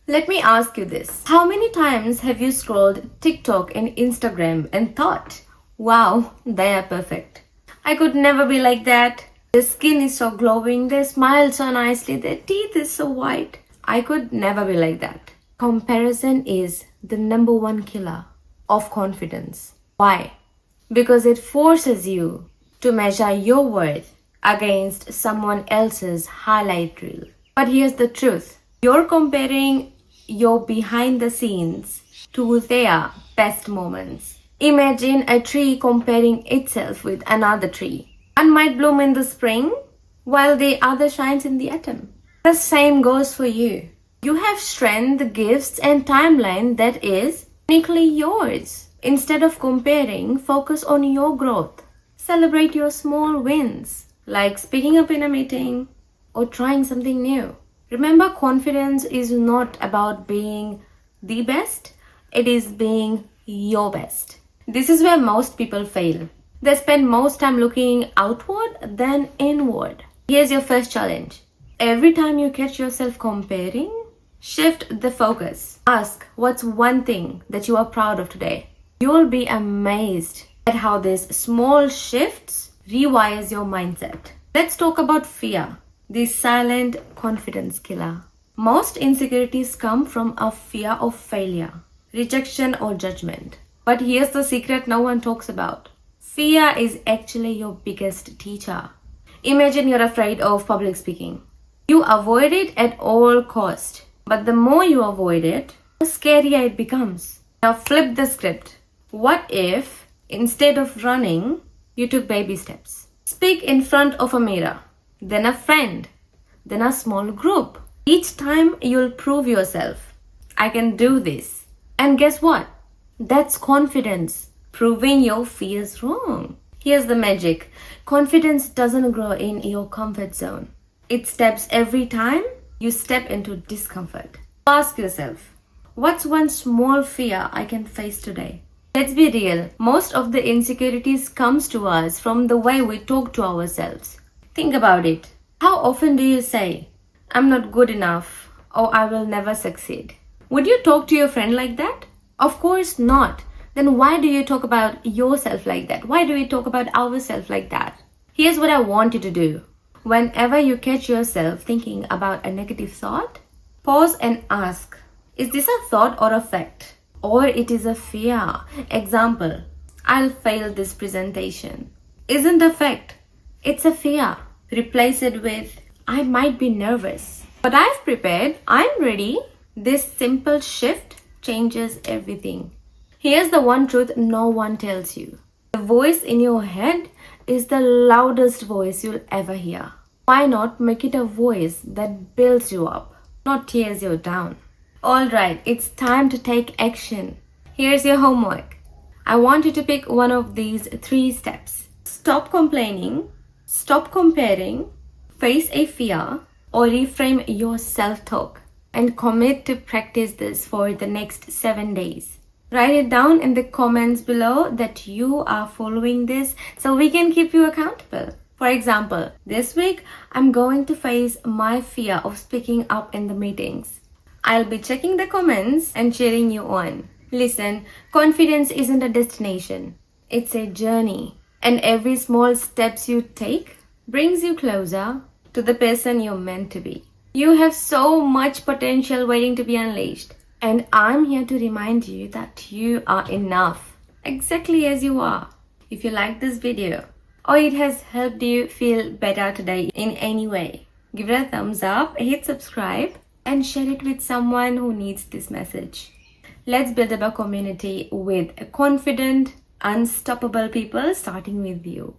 Let me ask you this. How many times have you scrolled TikTok and Instagram and thought, wow, they are perfect. I could never be like that. Their skin is so glowing, they smile so nicely, their teeth is so white. I could never be like that. Comparison is the number one killer of confidence. Why? Because it forces you to measure your worth against someone else's highlight reel. But here's the truth. You're comparing your behind the scenes to their best moments. Imagine a tree comparing itself with another tree. One might bloom in the spring while the other shines in the autumn. The same goes for you. You have strength, gifts, and timeline that is uniquely yours. Instead of comparing, focus on your growth. Celebrate your small wins, like speaking up in a meeting or trying something new. Remember, confidence is not about being the best, it is being your best. This is where most people fail. They spend most time looking outward than inward. Here's your first challenge. Every time you catch yourself comparing, shift the focus. Ask, what's one thing that you are proud of today? You will be amazed at how these small shifts rewires your mindset. Let's talk about fear. The silent confidence killer. Most insecurities come from a fear of failure, rejection, or judgment. But here's the secret no one talks about. Fear is actually your biggest teacher. Imagine you're afraid of public speaking. You avoid it at all cost. But the more you avoid it, the scarier it becomes. Now flip the script. What if, instead of running, you took baby steps? Speak in front of a mirror. Then a friend, then a small group. Each time you'll prove yourself, I can do this. And guess what? That's confidence, proving your fears wrong. Here's the magic. Confidence doesn't grow in your comfort zone. It steps every time you step into discomfort. Ask yourself, what's one small fear I can face today? Let's be real. Most of the insecurities comes to us from the way we talk to ourselves. Think about it. How often do you say, I'm not good enough or I will never succeed? Would you talk to your friend like that? Of course not. Then why do you talk about yourself like that? Why do we talk about ourselves like that? Here's what I want you to do. Whenever you catch yourself thinking about a negative thought, pause and ask, is this a thought or a fact? Or it is a fear? Example, I'll fail this presentation. Isn't a fact. It's a fear. Replace it with, I might be nervous, but I've prepared, I'm ready. This simple shift changes everything. Here's the one truth no one tells you. The voice in your head is the loudest voice you'll ever hear. Why not make it a voice that builds you up, not tears you down? Alright, it's time to take action. Here's your homework. I want you to pick one of these 3 steps. Stop complaining. Stop comparing, face a fear, or reframe your self-talk and commit to practice this for the next 7 days. Write it down in the comments below that you are following this so we can keep you accountable. For example, this week I'm going to face my fear of speaking up in the meetings. I'll be checking the comments and cheering you on. Listen, confidence isn't a destination, it's a journey. And every small steps you take brings you closer to the person you're meant to be. You have so much potential waiting to be unleashed. And I'm here to remind you that you are enough, exactly as you are. If you like this video or it has helped you feel better today in any way, give it a thumbs up, hit subscribe, and share it with someone who needs this message. Let's build up a community with confident, unstoppable people starting with you.